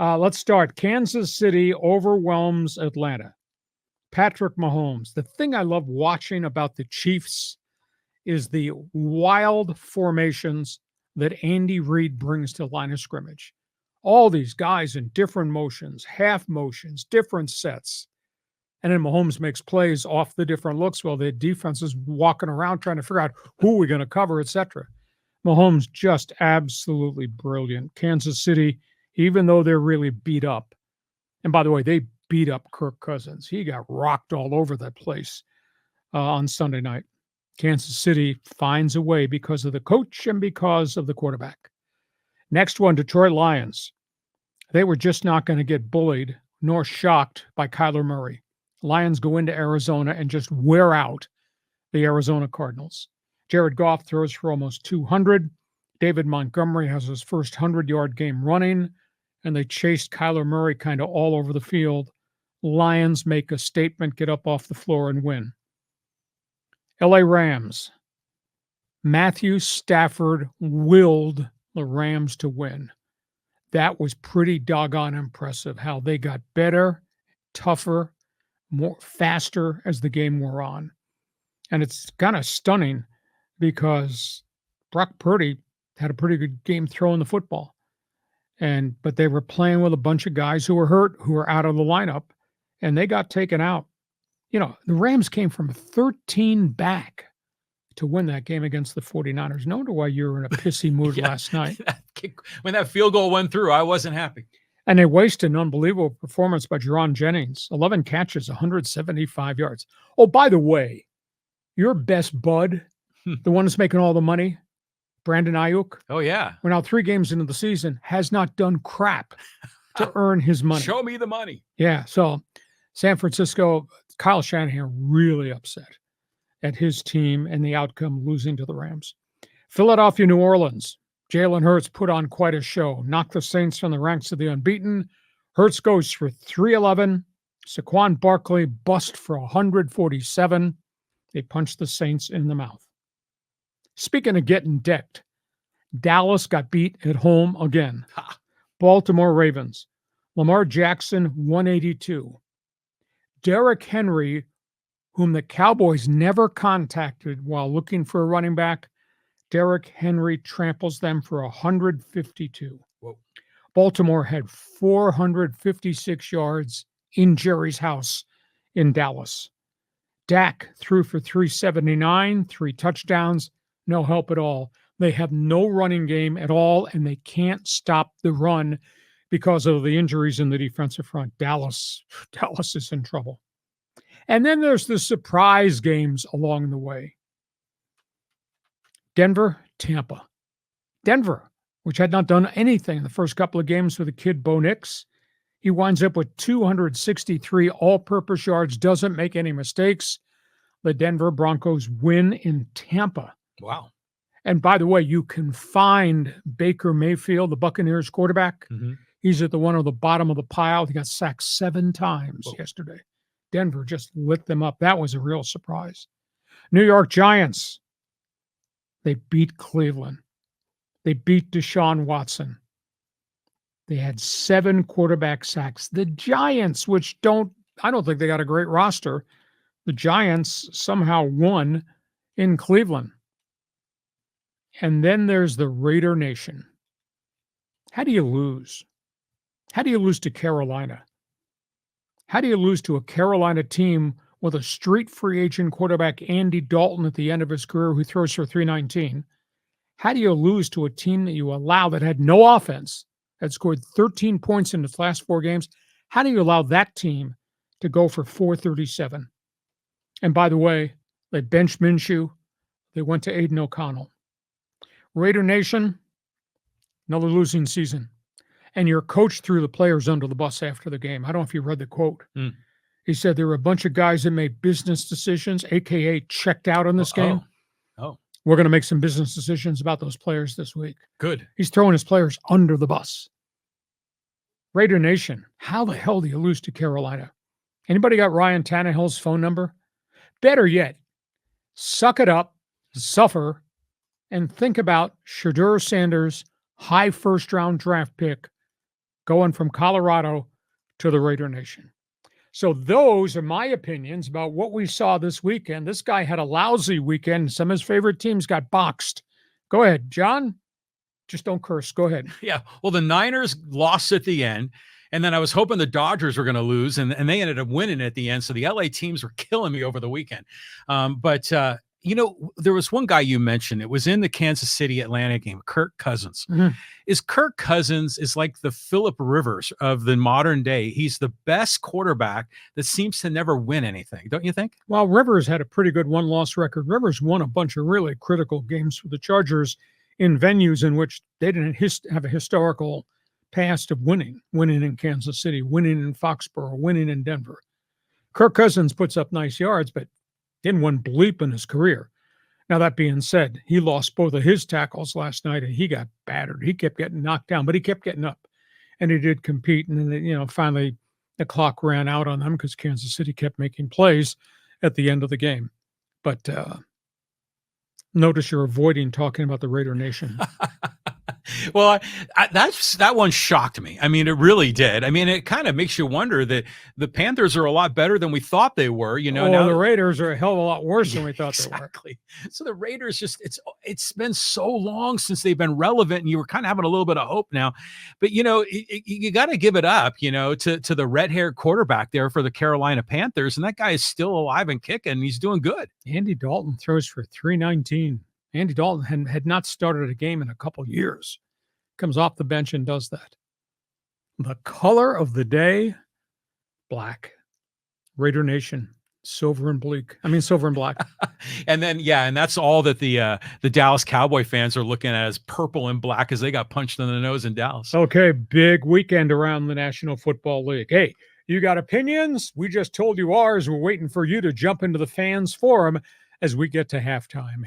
Let's start. Kansas City overwhelms Atlanta. Patrick Mahomes. The thing I love watching about the Chiefs is the wild formations that Andy Reid brings to the line of scrimmage. All these guys in different motions, half motions, different sets. And then Mahomes makes plays off the different looks while the defense is walking around trying to figure out who we're going to cover, etc. Mahomes just absolutely brilliant. Kansas City, even though they're really beat up, and by the way, they beat up Kirk Cousins. He got rocked all over that place on Sunday night. Kansas City finds a way because of the coach and because of the quarterback. Next one, Detroit Lions. They were just not going to get bullied nor shocked by Kyler Murray. Lions go into Arizona and just wear out the Arizona Cardinals. Jared Goff throws for almost 200. David Montgomery has his first 100-yard game running, and they chased Kyler Murray kind of all over the field. Lions make a statement, get up off the floor, and win. LA Rams. Matthew Stafford willed the Rams to win. That was pretty doggone impressive how they got better, tougher, more faster as the game wore on. And it's kind of stunning because Brock Purdy had a pretty good game throwing the football. But they were playing with a bunch of guys who were hurt, who were out of the lineup, and they got taken out. You know, the Rams came from 13 back to win that game against the 49ers. No wonder why you were in a pissy mood last night. When that field goal went through, I wasn't happy. And they wasted an unbelievable performance by Jerron Jennings. 11 catches, 175 yards. Oh, by the way, your best bud, the one that's making all the money, Brandon Ayuk. Oh, yeah. We're now 3 games into the season, has not done crap to earn his money. Show me the money. Yeah, so San Francisco, Kyle Shanahan really upset at his team and the outcome losing to the Rams. Philadelphia, New Orleans. Jalen Hurts put on quite a show, knocked the Saints from the ranks of the unbeaten. Hurts goes for 311. Saquon Barkley bust for 147. They punched the Saints in the mouth. Speaking of getting decked, Dallas got beat at home again. Baltimore Ravens. Lamar Jackson, 182. Derrick Henry, whom the Cowboys never contacted while looking for a running back, Derrick Henry tramples them for 152. Whoa. Baltimore had 456 yards in Jerry's house in Dallas. Dak threw for 379, 3 touchdowns, no help at all. They have no running game at all, and they can't stop the run because of the injuries in the defensive front. Dallas is in trouble. And then there's the surprise games along the way. Denver, Tampa. Denver, which had not done anything in the first couple of games with the kid Bo Nix. He winds up with 263 all-purpose yards, doesn't make any mistakes. The Denver Broncos win in Tampa. Wow. And by the way, you can find Baker Mayfield, the Buccaneers quarterback. Mm-hmm. He's at the one on the bottom of the pile. He got sacked 7 times yesterday. Denver just lit them up. That was a real surprise. New York Giants. They beat Cleveland. They beat Deshaun Watson. They had 7 quarterback sacks. The Giants, which I don't think they got a great roster. The Giants somehow won in Cleveland. And then there's the Raider Nation. How do you lose? How do you lose to Carolina? How do you lose to a Carolina team with a street free agent quarterback, Andy Dalton, at the end of his career, who throws for 319? How do you lose to a team that you allow that had no offense, had scored 13 points in its last 4 games? How do you allow that team to go for 437? And by the way, they benched Minshew. They went to Aiden O'Connell. Raider Nation, another losing season. And your coach threw the players under the bus after the game. I don't know if you read the quote. He said there were a bunch of guys that made business decisions, a.k.a. checked out in this game. We're going to make some business decisions about those players this week. Good. He's throwing his players under the bus. Raider Nation, how the hell do you lose to Carolina? Anybody got Ryan Tannehill's phone number? Better yet, suck it up, suffer, and think about Shadur Sanders' high first-round draft pick going from Colorado to the Raider Nation. So those are my opinions about what we saw this weekend. This guy had a lousy weekend. Some of his favorite teams got boxed. Go ahead, John. Just don't curse. Go ahead. Yeah. Well, the Niners lost at the end. And then I was hoping the Dodgers were going to lose, and they ended up winning at the end. So the LA teams were killing me over the weekend. There was one guy you mentioned. It was in the Kansas City Atlanta game, Kirk Cousins. Mm-hmm. Kirk Cousins is like the Phillip Rivers of the modern day. He's the best quarterback that seems to never win anything. Don't you think? Well, Rivers had a pretty good one-loss record. Rivers won a bunch of really critical games for the Chargers in venues in which they didn't have a historical past of winning in Kansas City, winning in Foxborough, winning in Denver. Kirk Cousins puts up nice yards, but didn't win bleep in his career. Now, that being said, he lost both of his tackles last night, and he got battered. He kept getting knocked down, but he kept getting up, and he did compete. And then, finally the clock ran out on them because Kansas City kept making plays at the end of the game. But notice you're avoiding talking about the Raider Nation. Well, that one shocked me. I mean, it really did. I mean, it kind of makes you wonder that the Panthers are a lot better than we thought they were. Now the Raiders are a hell of a lot worse than we thought they were. Exactly. So the Raiders it's been so long since they've been relevant, and you were kind of having a little bit of hope now. But you got to give it up, to the red-haired quarterback there for the Carolina Panthers, and that guy is still alive and kicking. He's doing good. Andy Dalton throws for 319. Andy Dalton had not started a game in a couple years. Comes off the bench and does that. The color of the day, black. Raider Nation, silver and black. And then, and that's all that the Dallas Cowboy fans are looking at as purple and black as they got punched in the nose in Dallas. Okay, big weekend around the National Football League. Hey, you got opinions? We just told you ours. We're waiting for you to jump into the fans forum as we get to halftime.